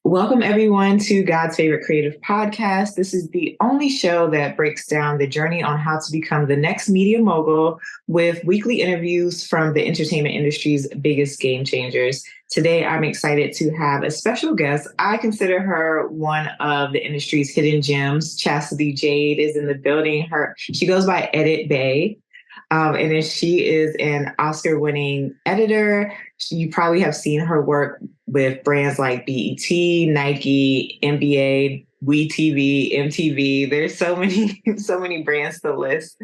Welcome, everyone, to God's Favorite Creative Podcast. This is the only show that breaks down the journey on how to become the next media mogul with weekly interviews from the entertainment industry's biggest game changers. Today, I'm excited to have a special guest. I consider her one of the industry's hidden gems. Chassidy Jade is in the building. She goes by Editbae. And then she is an Oscar-winning editor. You probably have seen her work with brands like BET, Nike, NBA, WeTV, MTV. There's so many, so many brands to list.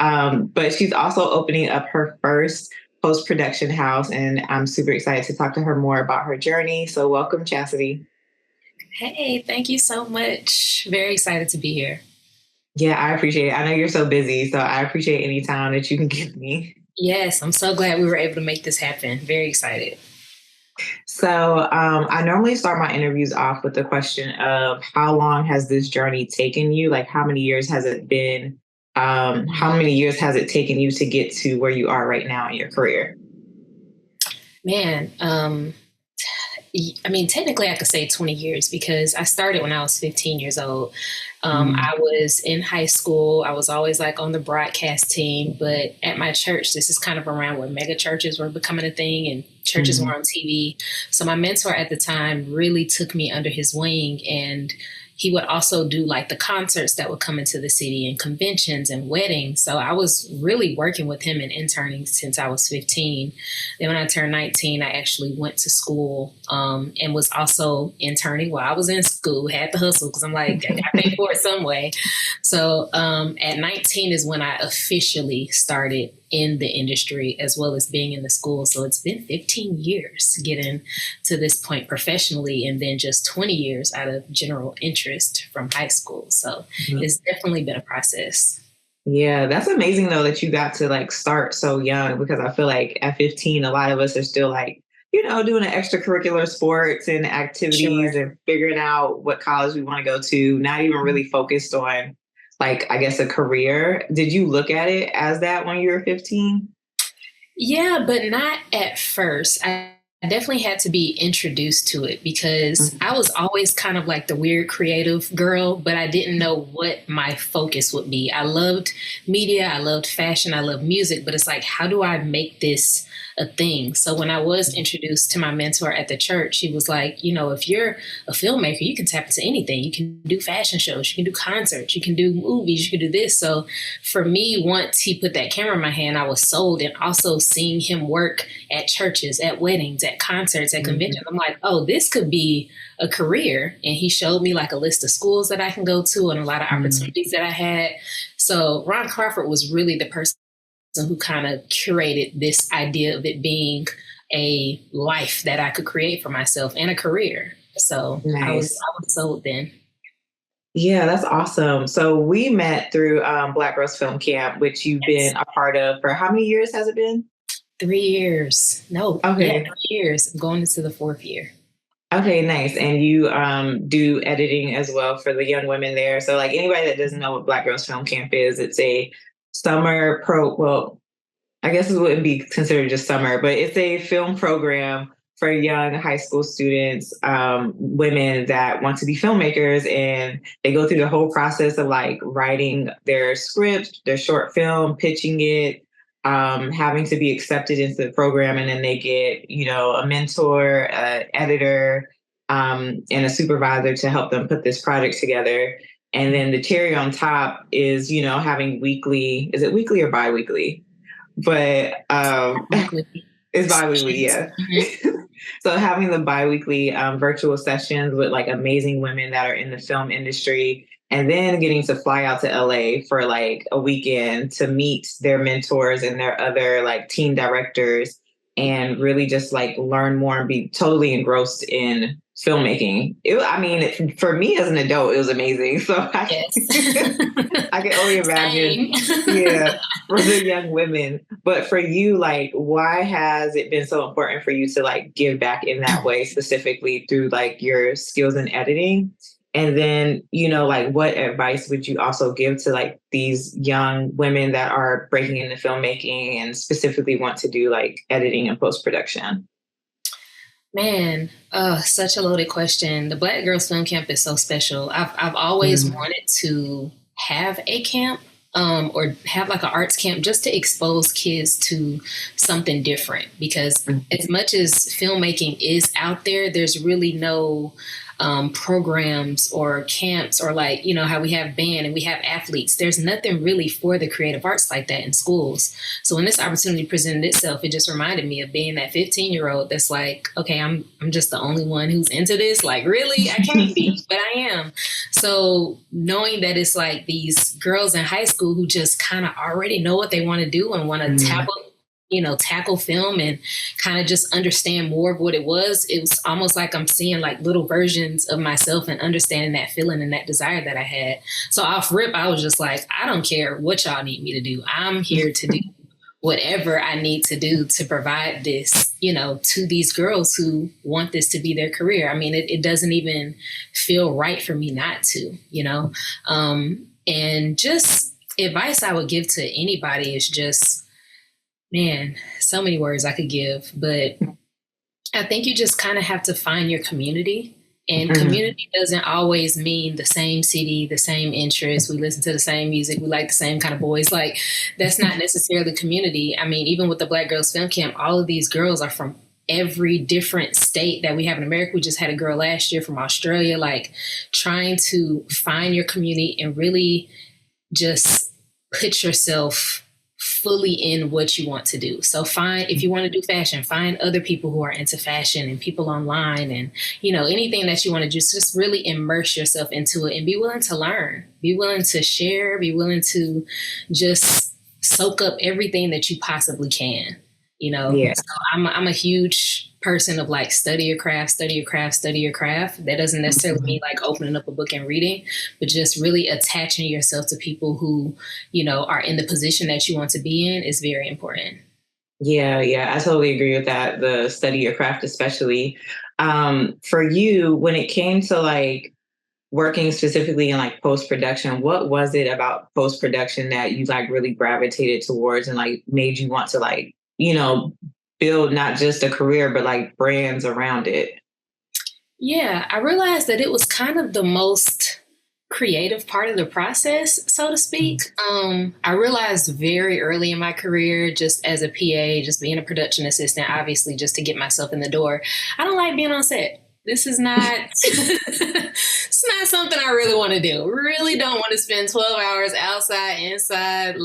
But she's also opening up her first post-production house, and I'm super excited to talk to her more about her journey. So welcome, Chassidy. Hey, thank you so much. Very excited to be here. Yeah, I appreciate it. I know you're so busy, so I appreciate any time that you can give me. Yes, I'm so glad we were able to make this happen. Very excited. So I normally start my interviews off with the question of how long has this journey taken you? Like, how many years has it been? How many years has it taken you to get to where you are right now in your career? Man, technically I could say 20 years because I started when I was 15 years old. I was in high school. I was always like on the broadcast team, but at my church, this is kind of around where mega churches were becoming a thing and churches were on TV. So my mentor at the time really took me under his wing, and he would also do like the concerts that would come into the city and conventions and weddings. So I was really working with him and interning since I was 15. Then when I turned 19, I actually went to school and was also interning while I was in school, had to hustle because I'm like, I got paid for it some way. So at 19 is when I officially started in the industry as well as being in the school. So it's been 15 years getting to this point professionally, and then just 20 years out of general interest from high school. So it's definitely been a process. Yeah, that's amazing though that you got to like start so young, because I feel like at 15, a lot of us are still like, doing the extracurricular sports and activities and figuring out what college we want to go to, not even really focused on like, I guess, a career. Did you look at it as that when you were 15? Yeah, but not at first. I definitely had to be introduced to it because I was always kind of like the weird creative girl, but I didn't know what my focus would be. I loved media, I loved fashion, I loved music, but it's like, how do I make this a thing? So when I was introduced to my mentor at the church, he was like, if you're a filmmaker, you can tap into anything. You can do fashion shows, you can do concerts, you can do movies, you can do this. So for me, once he put that camera in my hand, I was sold. And also seeing him work at churches, at weddings, at concerts, at conventions, I'm like, oh, this could be a career. And he showed me like a list of schools that I can go to and a lot of opportunities that I had. So Ron Crawford was really the person who kind of curated this idea of it being a life that I could create for myself and a career. So I was sold then. Yeah, that's awesome. So we met through Black Girls Film Camp, which you've been a part of for how many years has it been? 3 years. No. Okay. Yeah, 3 years. I'm going into the 4th year. Okay, nice. And you do editing as well for the young women there. So like anybody that doesn't know what Black Girls Film Camp is, it's a summer I guess it wouldn't be considered just summer, but it's a film program for young high school students, women that want to be filmmakers, and they go through the whole process of like writing their script, their short film, pitching it, having to be accepted into the program, and then they get, a mentor, an editor, and a supervisor to help them put this project together. And then the cherry on top is, having weekly, is it weekly or bi-weekly? But it's bi-weekly, yeah. So having the bi-weekly virtual sessions with like amazing women that are in the film industry, and then getting to fly out to LA for like a weekend to meet their mentors and their other like team directors, and really just like learn more and be totally engrossed in filmmaking. For me as an adult, it was amazing. So I can only imagine, for the young women. But for you, like, why has it been so important for you to like give back in that way, specifically through like your skills in editing? And then, like, what advice would you also give to like these young women that are breaking into filmmaking and specifically want to do like editing and post-production? Man, such a loaded question. The Black Girls Film Camp is so special. I've always Mm-hmm. wanted to have a camp, or have like an arts camp just to expose kids to something different. Because as much as filmmaking is out there, there's really no programs or camps, or like, you know, how we have band and we have athletes. There's nothing really for the creative arts like that in schools. So when this opportunity presented itself, it just reminded me of being that 15-year-old that's like, okay, I'm just the only one who's into this. Like, really? I can't be, but I am. So knowing that it's like these girls in high school who just kind of already know what they want to do and want to tackle film and kind of just understand more of what it was almost like I'm seeing like little versions of myself and understanding that feeling and that desire that I had. So off rip, I was just like, I don't care what y'all need me to do. I'm here to do whatever I need to do to provide this, to these girls who want this to be their career. I mean, it doesn't even feel right for me not to, and just advice I would give to anybody is just, man, so many words I could give, but I think you just kind of have to find your community. And community doesn't always mean the same city, the same interests. We listen to the same music. We like the same kind of boys. Like, that's not necessarily community. I mean, even with the Black Girls Film Camp, all of these girls are from every different state that we have in America. We just had a girl last year from Australia. Like, trying to find your community and really just put yourself fully in what you want to do. So if you want to do fashion, find other people who are into fashion and people online and, anything that you want to do, just really immerse yourself into it and be willing to learn, be willing to share, be willing to just soak up everything that you possibly can, Yeah. So I'm a huge person of like, study your craft, study your craft, study your craft. That doesn't necessarily mean like opening up a book and reading, but just really attaching yourself to people who, are in the position that you want to be in is very important. Yeah, I totally agree with that. The study your craft, especially. For you, when it came to like working specifically in like post production, what was it about post production that you like really gravitated towards and like made you want to like, build not just a career, but like brands around it? Yeah, I realized that it was kind of the most creative part of the process, so to speak. I realized very early in my career, just as a PA, just being a production assistant, obviously just to get myself in the door, I don't like being on set. This is not, it's not something I really want to do. Really don't want to spend 12 hours outside, inside,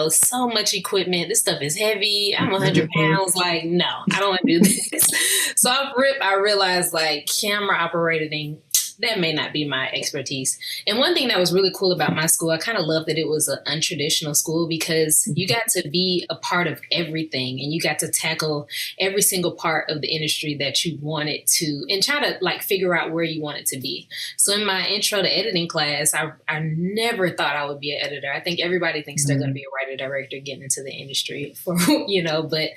so much equipment. This stuff is heavy. I'm 100 pounds. Like, no, I don't want to do this. So I realized like camera operating, that may not be my expertise. And one thing that was really cool about my school, I kind of loved that it was an untraditional school because you got to be a part of everything and you got to tackle every single part of the industry that you wanted to and try to like figure out where you wanted to be. So in my intro to editing class, I never thought I would be an editor. I think everybody thinks they're going to be a writer director getting into the industry but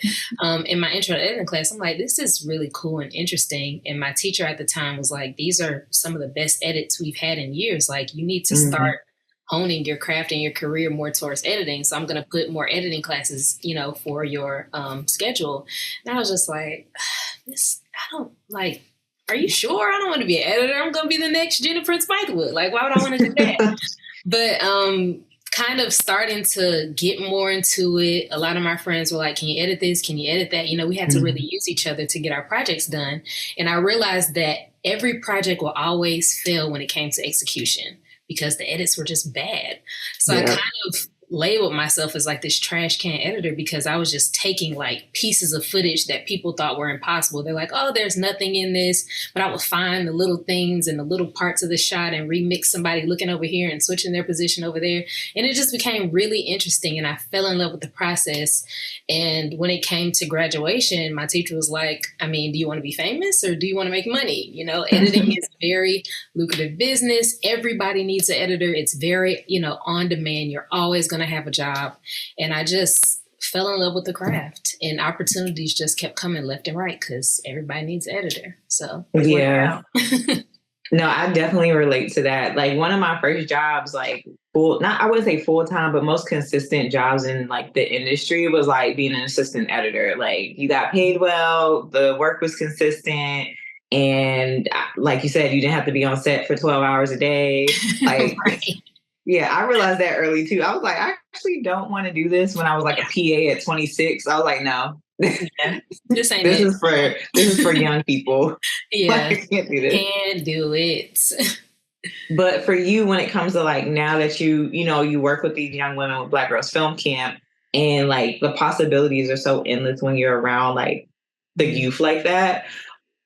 in my intro to editing class, I'm like, this is really cool and interesting. And my teacher at the time was like, these are some of the best edits we've had in years. Like, you need to start honing your craft and your career more towards editing. So I'm going to put more editing classes, for your schedule. And I was just like, are you sure? I don't want to be an editor. I'm going to be the next Jennifer Spithewood. Like, why would I want to do that? But kind of starting to get more into it. A lot of my friends were like, can you edit this? Can you edit that? We had to really use each other to get our projects done. And I realized that every project will always fail when it came to execution because the edits were just bad. So I kind of labeled myself as like this trash can editor because I was just taking like pieces of footage that people thought were impossible. They're like, oh, there's nothing in this, but I would find the little things and the little parts of the shot and remix somebody looking over here and switching their position over there. And it just became really interesting. And I fell in love with the process. And when it came to graduation, my teacher was like, I mean, do you want to be famous or do you want to make money? Editing is a very lucrative business. Everybody needs an editor. It's very, on demand. You're always going to have a job. And I just fell in love with the craft and opportunities just kept coming left and right because everybody needs an editor. So yeah. No, I definitely relate to that. Like one of my first jobs, like I wouldn't say full time, but most consistent jobs in like the industry was like being an assistant editor. Like you got paid well, the work was consistent, and like you said, you didn't have to be on set for 12 hours a day. Like, Right. yeah, I realized that early too. I was like, I actually don't want to do this when I was like a PA at 26. I was like, no. Yeah. This ain't this it. is for young people. Yeah. Like, I can't do this. Can't do it. But for you, when it comes to like now that you work with these young women with Black Girls Film Camp, and like the possibilities are so endless when you're around like the youth like that.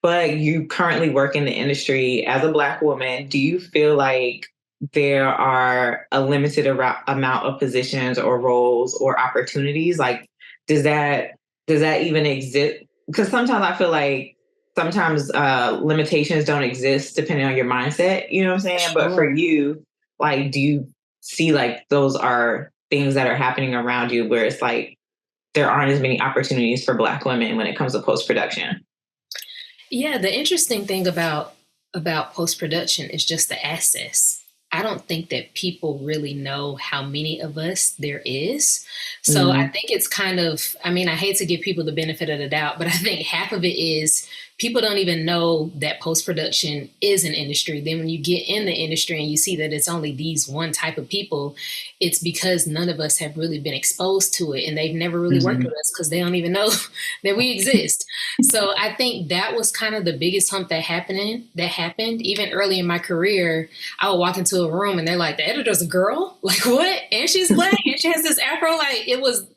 But you currently work in the industry as a Black woman. Do you feel like there are a limited amount of positions or roles or opportunities? Like, does that even exist? Because sometimes I feel like sometimes limitations don't exist depending on your mindset. You know what I'm saying? But for Sure. you, like, do you see like those are things that are happening around you where it's like there aren't as many opportunities for Black women when it comes to post production? Yeah, the interesting thing about post production is just the access. I don't think that people really know how many of us there is. So I Mm-hmm. think it's kind of, I mean, I hate to give people the benefit of the doubt, but I think half of it is people don't even know that post production is an industry. Then when you get in the industry and you see that it's only these one type of people, it's because none of us have really been exposed to it and they've never really worked with us because they don't even know that we exist. So I think that was kind of the biggest hump that happened even early in my career. I would walk into a room and they're like, the editor's a girl? Like what? And she's Black and she has this afro. Like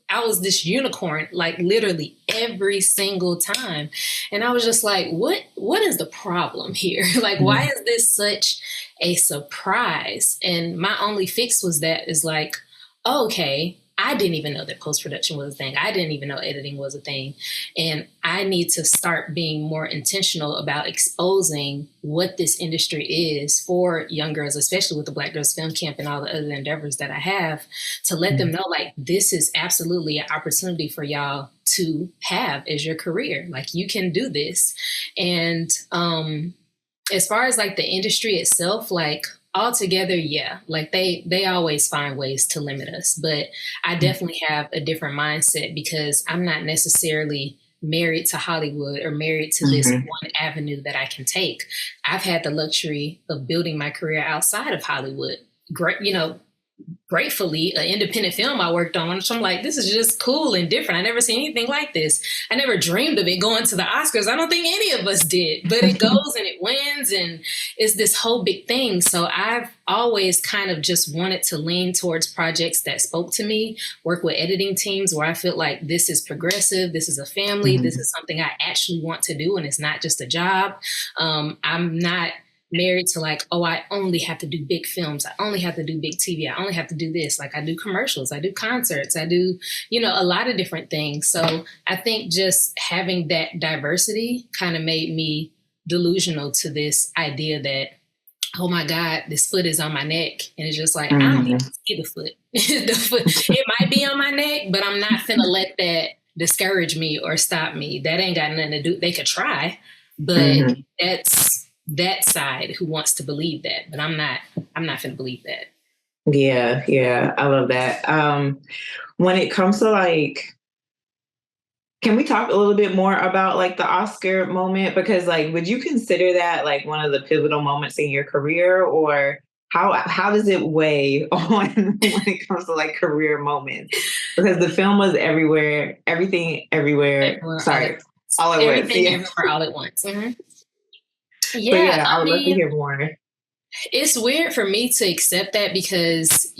I was this unicorn, like literally every single time. And I was just like, what is the problem here? Like, why is this such a surprise? And my only fix was that is like, oh, okay, I didn't even know that post-production was a thing. I didn't even know editing was a thing. And I need to start being more intentional about exposing what this industry is for young girls, especially with the Black Girls Film Camp and all the other endeavors that I have, to let them know, like, this is absolutely an opportunity for y'all to have as your career. Like, you can do this. And as far as like the industry itself, like, altogether, yeah, like they always find ways to limit us, but I definitely have a different mindset because I'm not necessarily married to Hollywood or married to this one avenue that I can take. I've had the luxury of building my career outside of Hollywood. Great, gratefully, an independent film I worked on. So I'm like, this is just cool and different. I never seen anything like this. I never dreamed of it going to the Oscars. I don't think any of us did, but it goes and it wins and it's this whole big thing. So I've always kind of just wanted to lean towards projects that spoke to me, work with editing teams where I feel like this is progressive, this is a family, this is something I actually want to do and it's not just a job. I'm not married to like, oh, I only have to do big films. I only have to do big TV. I only have to do this. Like I do commercials, I do concerts, I do, a lot of different things. So I think just having that diversity kind of made me delusional to this idea that, oh my God, this foot is on my neck. And it's just like, I don't need to see the foot. The foot, it might be on my neck, but I'm not finna let that discourage me or stop me. That ain't got nothing to do. They could try, but that's that side who wants to believe that, but I'm not gonna believe that. Yeah, I love that. When it comes to like, can we talk a little bit more about like the Oscar moment? Because like, would you consider that like one of the pivotal moments in your career, or how does it weigh on when it comes to like career moments? Because the film was everywhere, everything everywhere. Sorry, all at once. Everything everywhere all at once. Yeah, I would love to hear more. It's weird for me to accept that because,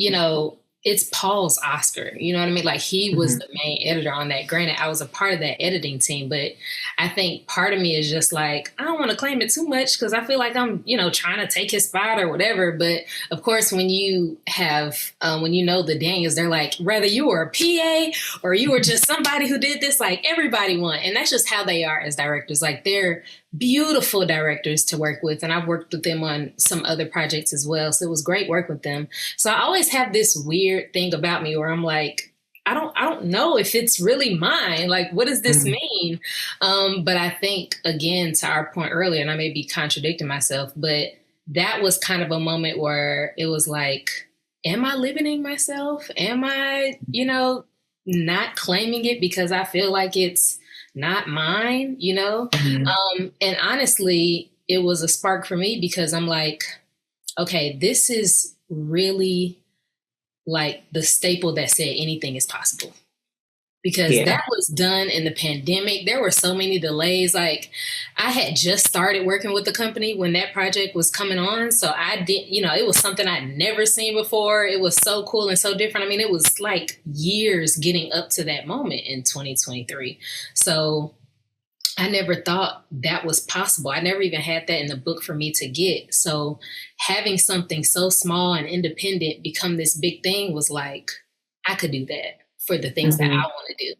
it's Paul's Oscar. You know what I mean? Like he was the main editor on that. Granted, I was a part of that editing team, but I think part of me is just like, I don't want to claim it too much because I feel like I'm, trying to take his spot or whatever. But of course, when you have, when you know the Daniels, they're like, whether you were a PA or you were just somebody who did this, like everybody won. And that's just how they are as directors. Like they're beautiful directors to work with. And I've worked with them on some other projects as well. So it was great work with them. So I always have this weird thing about me where I'm like, I don't know if it's really mine. Like, what does this mean? But I think, again, to our point earlier, and I may be contradicting myself, but that was kind of a moment where it was like, am I limiting myself? Am I, not claiming it because I feel like it's not mine, And honestly, it was a spark for me because I'm like, okay, this is really like the staple that said anything is possible. Because Yeah. that was done in the pandemic. There were so many delays. Like, I had just started working with the company when that project was coming on. So I didn't, it was something I'd never seen before. It was so cool and so different. I mean, it was like years getting up to that moment in 2023. So I never thought that was possible. I never even had that in the book for me to get. So having something so small and independent become this big thing was like, I could do that for the things that I want to do.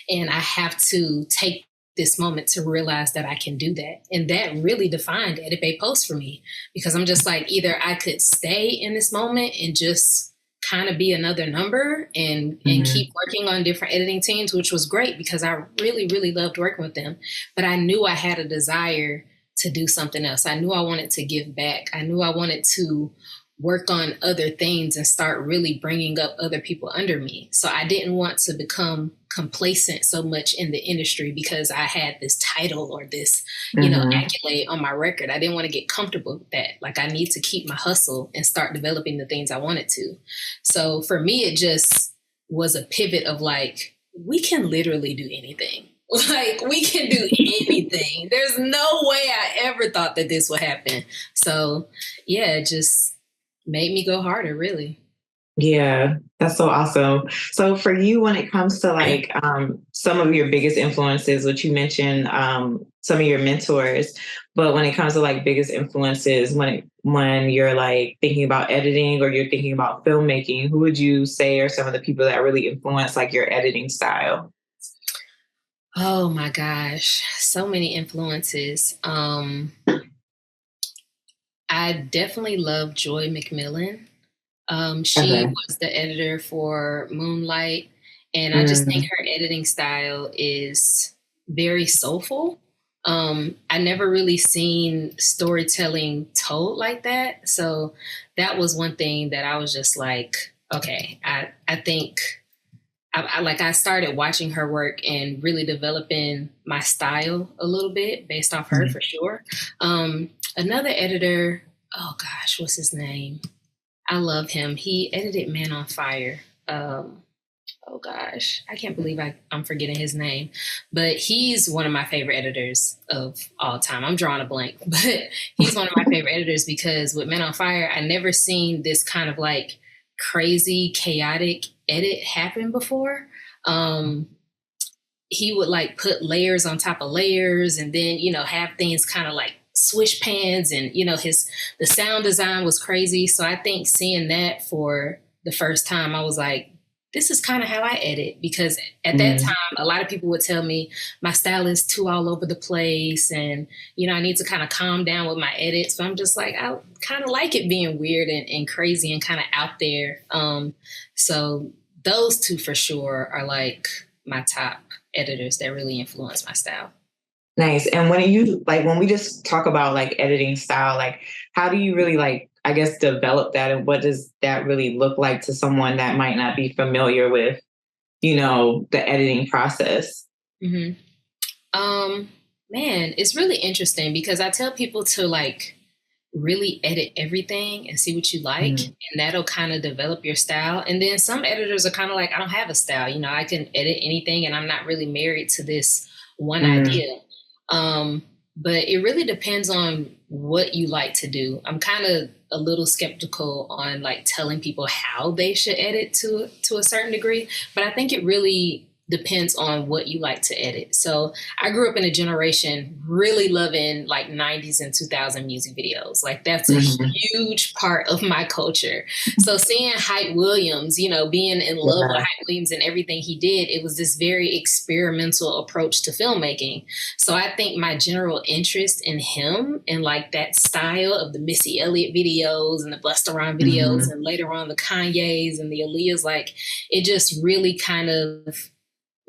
And I have to take this moment to realize that I can do that. And that really defined Editbae Post for me, because I'm just like, either I could stay in this moment and just kind of be another number and keep working on different editing teams, which was great because I really, really loved working with them. But I knew I had a desire to do something else. I knew I wanted to give back. I knew I wanted to work on other things and start really bringing up other people under me. So I didn't want to become complacent so much in the industry because I had this title or this, accolade on my record. I didn't want to get comfortable with that. Like, I need to keep my hustle and start developing the things I wanted to. So for me, it just was a pivot of like, we can literally do anything. Like, we can do anything. There's no way I ever thought that this would happen. So yeah, it just made me go harder, really. Yeah, that's so awesome. So for you, when it comes to like some of your biggest influences, which you mentioned, some of your mentors, but when it comes to like biggest influences, when you're like thinking about editing or you're thinking about filmmaking, who would you say are some of the people that really influence like your editing style? Oh my gosh, so many influences. I definitely love Joy McMillan. She Okay. was the editor for Moonlight, and I just think her editing style is very soulful. I never really seen storytelling told like that. So that was one thing that I was just like, okay, I think I started watching her work and really developing my style a little bit based off her for sure. Another editor, oh gosh, what's his name? I love him. He edited Man on Fire. Oh gosh, I can't believe I'm forgetting his name, but he's one of my favorite editors of all time. I'm drawing a blank, but he's one of my favorite editors because with Men on Fire, I never seen this kind of like crazy, chaotic edit happen before. He would like put layers on top of layers and then, have things kind of like swish pans and, the sound design was crazy. So I think seeing that for the first time, I was like, this is kind of how I edit, because at that time, a lot of people would tell me my style is too all over the place and, I need to kind of calm down with my edits. So I'm just like, I kind of like it being weird and crazy and kind of out there. So those two for sure are like my top editors that really influence my style. Nice. And when we just talk about like editing style, like how do you really like, I guess, develop that, and what does that really look like to someone that might not be familiar with, the editing process? Mm-hmm. Man, it's really interesting because I tell people to like really edit everything and see what you like, and that'll kind of develop your style. And then some editors are kind of like, I don't have a style, I can edit anything and I'm not really married to this one idea. But it really depends on what you like to do. I'm kind of a little skeptical on like telling people how they should edit to a certain degree, but I think it really depends on what you like to edit. So I grew up in a generation really loving like 90s and 2000 music videos. Like that's a huge part of my culture. So seeing Hype Williams, being in love with Hype Williams and everything he did, it was this very experimental approach to filmmaking. So I think my general interest in him and like that style of the Missy Elliott videos and the Busta Rhymes videos and later on the Kanye's and the Aaliyah's, like it just really kind of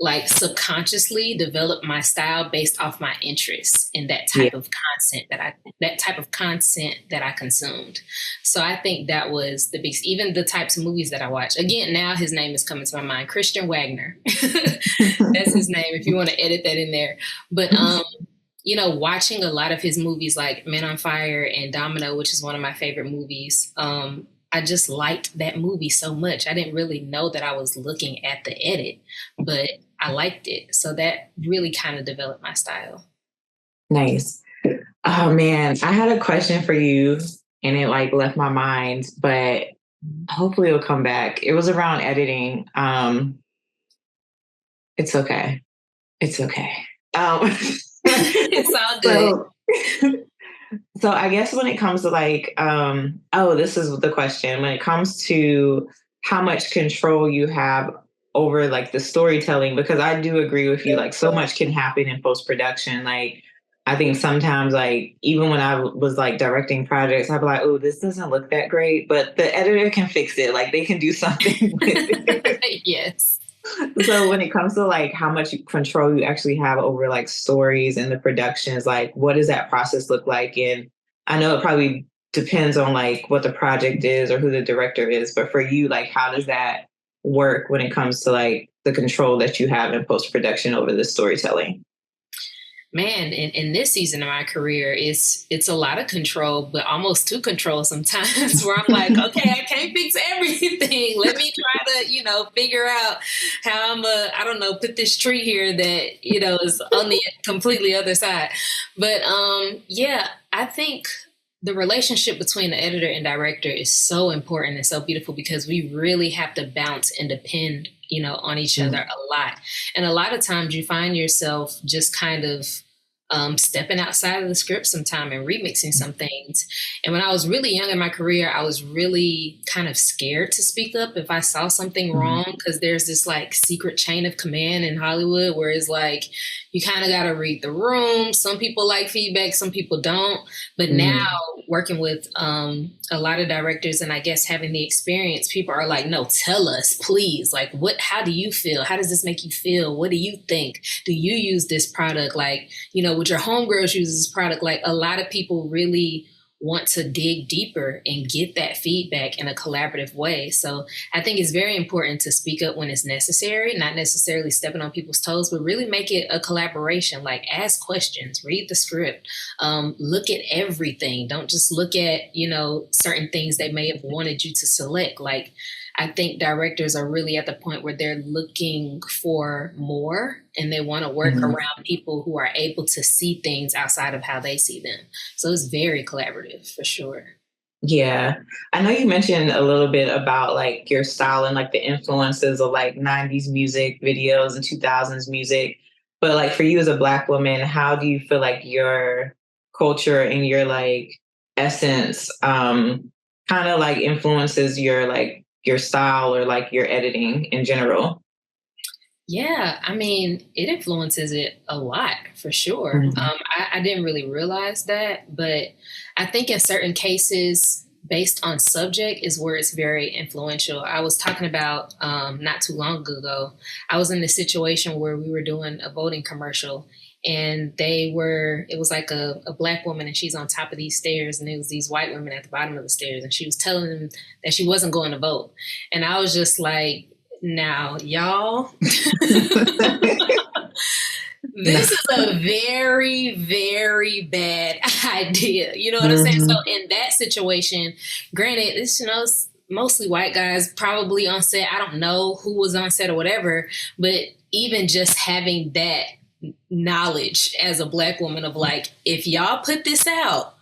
like subconsciously develop my style based off my interests in that type of content that I consumed. So I think that was the big, even the types of movies that I watch. Again, now his name is coming to my mind, Christian Wagner. That's his name if you want to edit that in there. But you know, watching a lot of his movies like Men on Fire and Domino, which is one of my favorite movies, I just liked that movie so much. I didn't really know that I was looking at the edit, but I liked it. So that really kind of developed my style. Nice. Oh man, I had a question for you and it like left my mind, but hopefully it'll come back. It was around editing. It's okay. It's okay. It's all good. So I guess when it comes to like, this is the question. When it comes to how much control you have over like the storytelling, because I do agree with you, like so much can happen in post-production. Like I think sometimes like even when I was like directing projects, I'd be like, oh, this doesn't look that great, but the editor can fix it. Like they can do something with it. Yes. So when it comes to like how much control you actually have over like stories and the productions, like what does that process look like? And I know it probably depends on like what the project is or who the director is, but for you, like how does that work when it comes to like the control that you have in post-production over the storytelling? Man, in this season of my career, it's a lot of control, but almost too control sometimes where I'm like, okay, I can't fix everything. Let me try to, you know, figure out how I don't know, put this tree here that, you know, is on the completely other side. But yeah, I think the relationship between the editor and director is so important and so beautiful because we really have to bounce and depend, you know, on each other a lot. And a lot of times you find yourself just kind of stepping outside of the script sometime and remixing some things. And when I was really young in my career, I was really kind of scared to speak up if I saw something wrong, because there's this like secret chain of command in Hollywood where it's like, you kind of got to read the room. Some people like feedback, some people don't. But now working with a lot of directors and I guess having the experience, people are like, no, tell us, please. Like, how do you feel? How does this make you feel? What do you think? Do you use this product? Like, you know, would your homegirls use this product? Like a lot of people really want to dig deeper and get that feedback in a collaborative way. So I think it's very important to speak up when it's necessary, not necessarily stepping on people's toes, but really make it a collaboration. Like ask questions, read the script, look at everything. Don't just look at, you know, certain things they may have wanted you to select. Like I think directors are really at the point where they're looking for more and they want to work around people who are able to see things outside of how they see them. So it's very collaborative for sure. Yeah. I know you mentioned a little bit about like your style and like the influences of like 90s music videos and 2000s music. But like for you as a Black woman, how do you feel like your culture and your like essence kind of like influences your style or like your editing in general? Yeah, I mean, it influences it a lot for sure. I didn't really realize that, but I think in certain cases, based on subject, is where it's very influential. I was talking about not too long ago, I was in a situation where we were doing a voting commercial and it was like a Black woman and she's on top of these stairs and it was these white women at the bottom of the stairs and she was telling them that she wasn't going to vote. And I was just like, now, y'all, this is a very, very bad idea. You know what I'm saying? So in that situation, granted, it's, you know, it's mostly white guys probably on set. I don't know who was on set or whatever, but even just having that knowledge as a Black woman of like, if y'all put this out,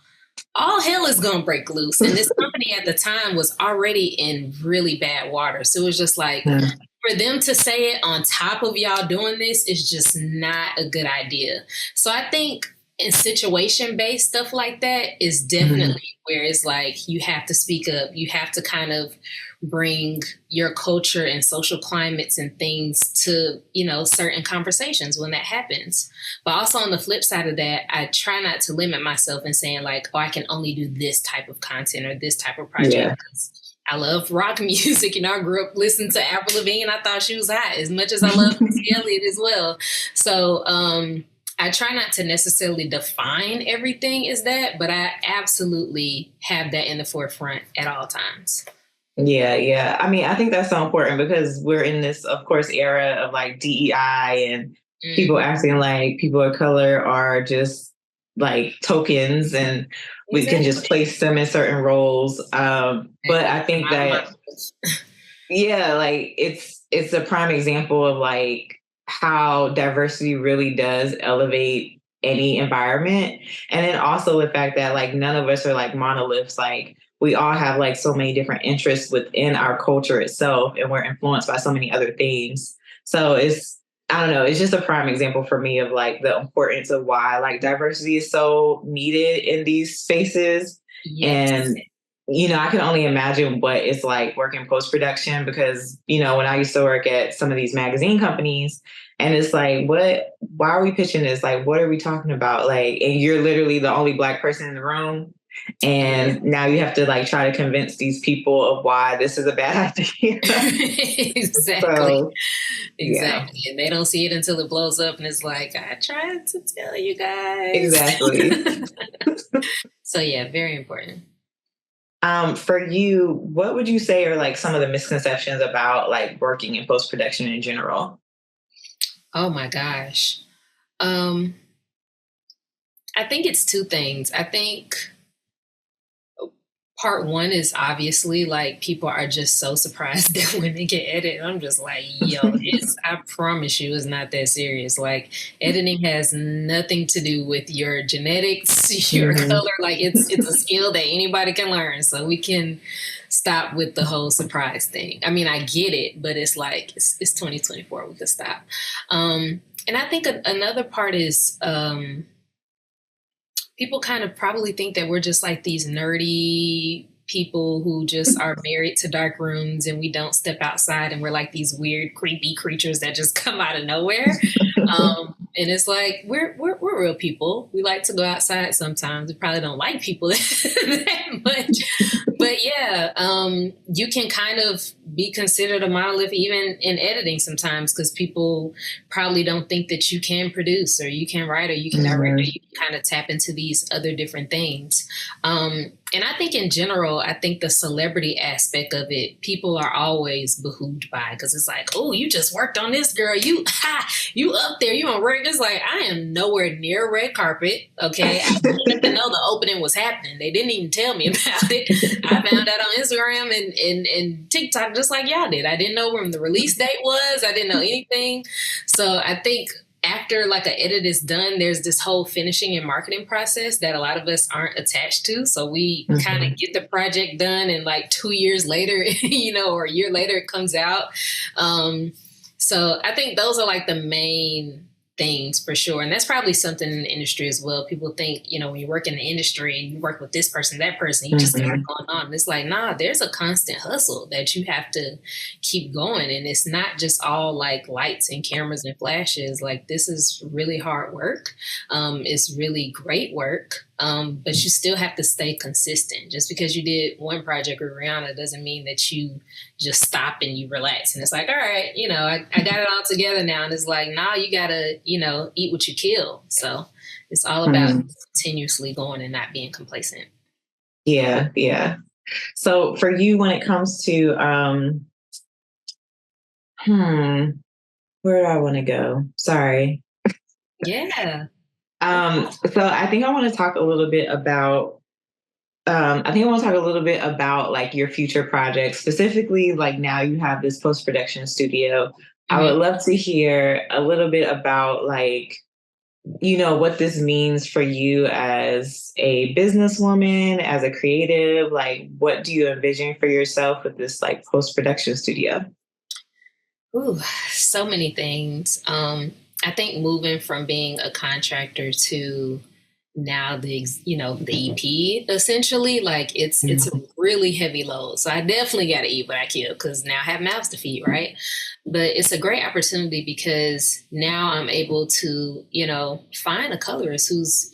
all hell is going to break loose. And this company at the time was already in really bad water. So it was just like, for them to say it on top of y'all doing this is just not a good idea. So I think in situation-based stuff like that is definitely where it's like, you have to speak up. You have to kind of bring your culture and social climates and things to, you know, certain conversations when that happens. But also on the flip side of that, I try not to limit myself in saying like, oh, I can only do this type of content or this type of project. I love rock music. You know, I grew up listening to Avril Lavigne and I thought she was hot as much as I love Missy Elliott as well. So I try not to necessarily define everything as that, but I absolutely have that in the forefront at all times. Yeah, yeah. I mean, I think that's so important because we're in this, of course, era of like DEI and people acting like people of color are just like tokens and we can just place them in certain roles. But I think that, yeah, like it's a prime example of like how diversity really does elevate any environment. And then also the fact that like none of us are like monoliths. Like we all have like so many different interests within our culture itself, and we're influenced by so many other things. So I don't know, it's just a prime example for me of like the importance of why like diversity is so needed in these spaces. Yes. And I can only imagine what it's like working post production because, when I used to work at some of these magazine companies and it's like, why are we pitching this? Like, what are we talking about? Like, and you're literally the only Black person in the room. And now you have to like try to convince these people of why this is a bad idea. Exactly. So, exactly. Yeah. And they don't see it until it blows up and it's like, I tried to tell you guys. Exactly. So yeah, very important. For you, what would you say are like some of the misconceptions about like working in post-production in general? Oh my gosh. I think it's two things. I think part one is obviously like people are just so surprised that women can edit. I'm just like, yo, I promise you it's not that serious. Like editing has nothing to do with your genetics, your color. Like it's a skill that anybody can learn. So we can stop with the whole surprise thing. I mean, I get it, but it's like, it's 2024, we could stop. And I think another part is, people kind of probably think that we're just like these nerdy people who just are married to dark rooms and we don't step outside and we're like these weird, creepy creatures that just come out of nowhere. And it's like, we're real people. We like to go outside sometimes. We probably don't like people that much. But yeah, you can kind of be considered a monolith even in editing sometimes because people probably don't think that you can produce or you can write or you can direct or you can kind of tap into these other different things. And I think in general, I think the celebrity aspect of it, people are always behooved by because it's like, oh, you just worked on this, girl. You up there, you on red. It's like, I am nowhere near a red carpet. Okay. I didn't even know the opening was happening. They didn't even tell me about it. I found out on Instagram and TikTok just like y'all did. I didn't know when the release date was. I didn't know anything. So I think after like an edit is done, there's this whole finishing and marketing process that a lot of us aren't attached to. So we kind of get the project done and like 2 years later, or a year later it comes out. So I think those are like the main things for sure. And that's probably something in the industry as well. People think, when you work in the industry and you work with this person, that person, you just got it going on. And it's like, nah, there's a constant hustle that you have to keep going. And it's not just all like lights and cameras and flashes. Like this is really hard work. It's really great work. But you still have to stay consistent. Just because you did one project with Rihanna doesn't mean that you just stop and you relax. And it's like, all right, I got it all together now. And it's like, nah, you gotta, eat what you kill. So it's all about continuously going and not being complacent. Yeah, yeah. So for you, when it comes to, where do I want to go? Sorry. Yeah. So I think I want to talk a little bit about like your future projects, specifically like now you have this post-production studio. I would love to hear a little bit about like, what this means for you as a businesswoman, as a creative. Like, what do you envision for yourself with this like post-production studio? Ooh, so many things. I think moving from being a contractor to now the EP essentially, like it's a really heavy load. So I definitely got to eat what I kill because now I have mouths to feed, right? But it's a great opportunity because now I'm able to, find a colorist who's,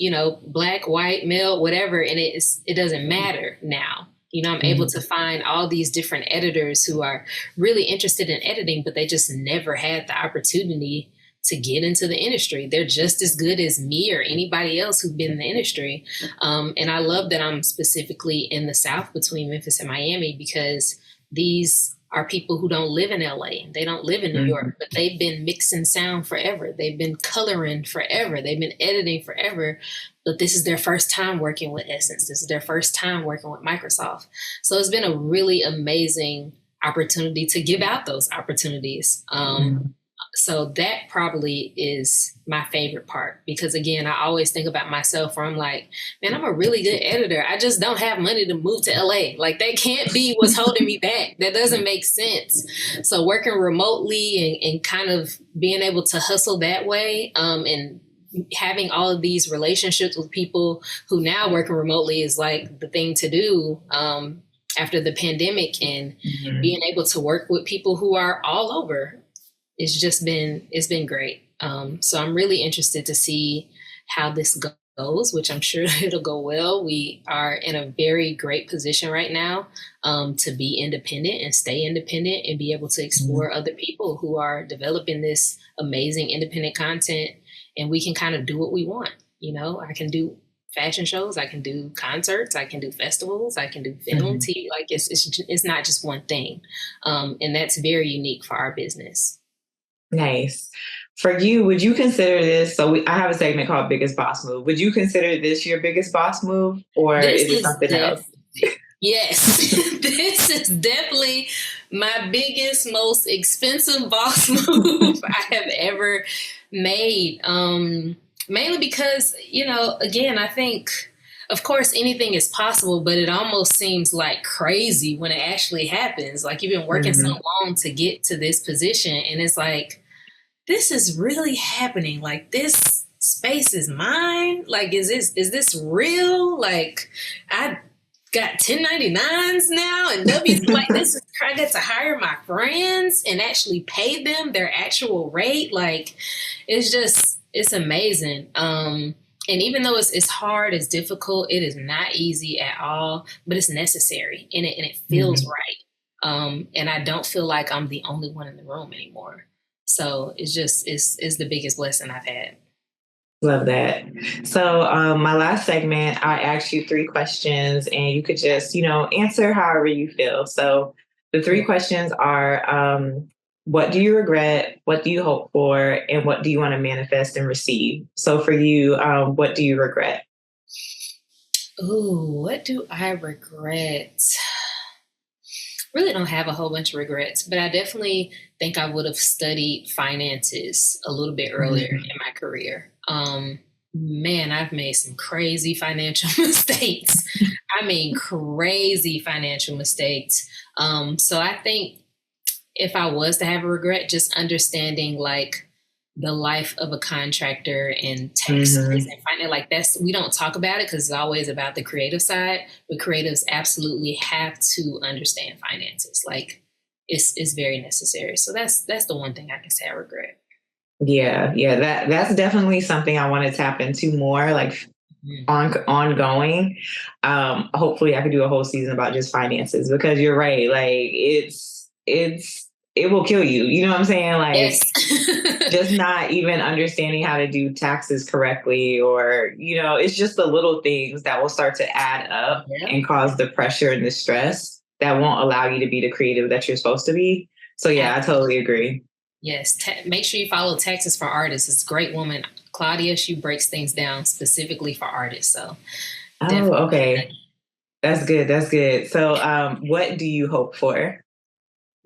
Black, white, male, whatever, and it doesn't matter now. I'm able to find all these different editors who are really interested in editing, but they just never had the opportunity to get into the industry. They're just as good as me or anybody else who's been in the industry. And I love that I'm specifically in the South between Memphis and Miami, because these are people who don't live in LA. They don't live in New York, but they've been mixing sound forever. They've been coloring forever. They've been editing forever. But this is their first time working with Essence. This is their first time working with Microsoft. So it's been a really amazing opportunity to give out those opportunities. So that probably is my favorite part, because again, I always think about myself where I'm like, man, I'm a really good editor. I just don't have money to move to LA. Like, that can't be what's holding me back. That doesn't make sense. So working remotely and kind of being able to hustle that way, and having all of these relationships with people who now working remotely is like the thing to do, after the pandemic, and being able to work with people who are all over. It's been great. So I'm really interested to see how this goes, which I'm sure it'll go well. We are in a very great position right now, to be independent and stay independent and be able to explore other people who are developing this amazing independent content, and we can kind of do what we want. I can do fashion shows, I can do concerts, I can do festivals, I can do film, TV. Like, it's not just one thing, and that's very unique for our business. Nice. For you, would you consider this? So I have a segment called Biggest Boss Move. Would you consider this your biggest boss move, or is it something else? Yes, this is definitely my biggest, most expensive boss move I have ever made. Mainly because, again, I think, of course, anything is possible, but it almost seems like crazy when it actually happens. Like, you've been working so long to get to this position, and it's like, this is really happening. Like, this space is mine. Like, is this real? Like, I got 1099s now and W. Like, this is, I get to hire my friends and actually pay them their actual rate. Like, it's amazing. And even though it's hard, it's difficult, it is not easy at all, but it's necessary, and it feels right. And I don't feel like I'm the only one in the room anymore. So it's the biggest blessing I've had. Love that. So my last segment, I asked you 3 questions, and you could just, answer however you feel. So the 3 questions are, what do you regret? What do you hope for? And what do you want to manifest and receive? So for you, what do you regret? Ooh, what do I regret? Really don't have a whole bunch of regrets, but I definitely think I would have studied finances a little bit earlier in my career. Man, I've made some crazy financial mistakes. I mean, crazy financial mistakes. So I think if I was to have a regret, just understanding like the life of a contractor and taxes and finance, like we don't talk about it because it's always about the creative side, but creatives absolutely have to understand finances. Like, it's very necessary. So that's the one thing I can say I regret. Yeah, that's definitely something I want to tap into more, like ongoing. Hopefully I could do a whole season about just finances, because you're right. Like, it will kill you. You know what I'm saying? Like, yes. Just not even understanding how to do taxes correctly, or, it's just the little things that will start to add up and cause the pressure and the stress that won't allow you to be the creative that you're supposed to be. So yeah, I totally agree. Yes. Make sure you follow Taxes for Artists. It's a great woman, Claudia. She breaks things down specifically for artists. So. Okay. That's good. That's good. So what do you hope for?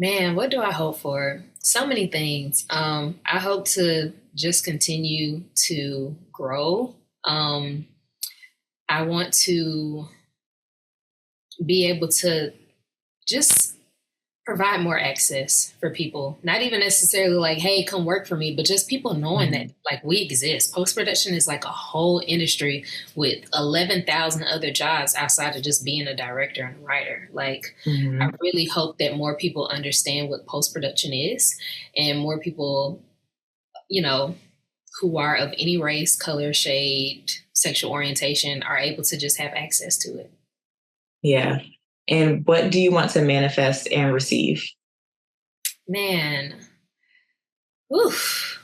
Man, what do I hope for? So many things. I hope to just continue to grow. I want to be able to just provide more access for people. Not even necessarily like, hey, come work for me, but just people knowing that like we exist. Post-production is like a whole industry with 11,000 other jobs outside of just being a director and a writer. Like, I really hope that more people understand what post-production is, and more people, who are of any race, color, shade, sexual orientation are able to just have access to it. Yeah. And what do you want to manifest and receive? Man, oof.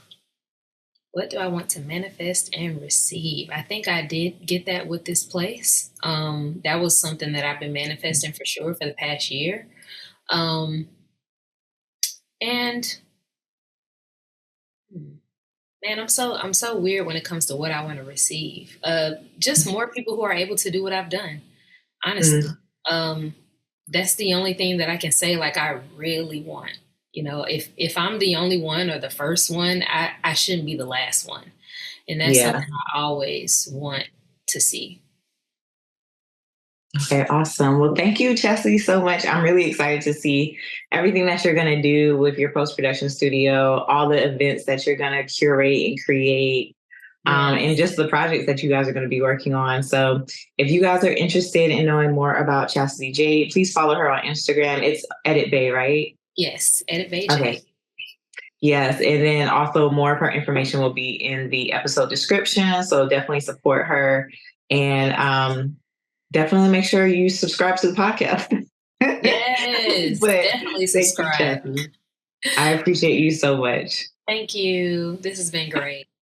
What do I want to manifest and receive? I think I did get that with this place. That was something that I've been manifesting for sure for the past year. Um, and hmm, Man, I'm so weird when it comes to what I want to receive. Just more people who are able to do what I've done. Honestly, Mm, um, that's the only thing that I can say. Like I really want. If I'm the only one or the first one, I shouldn't be the last one, and that's something yeah. I always want to see. Okay, awesome. Well, thank you, Chesley, so much. I'm really excited to see everything that you're going to do with your post production studio, all the events that you're going to curate and create, and Yes, just the projects that you guys are going to be working on. So, if you guys are interested in knowing more about Chassidy Jade, please follow her on Instagram. It's Editbae, right? yes, Editbae Okay. Jade. Yes, and then also more of her information will be in the episode description. So definitely support her, and definitely make sure you subscribe to the podcast. Yes, But definitely thank you, subscribe. Chelsea. I appreciate you so much. Thank you. This has been great.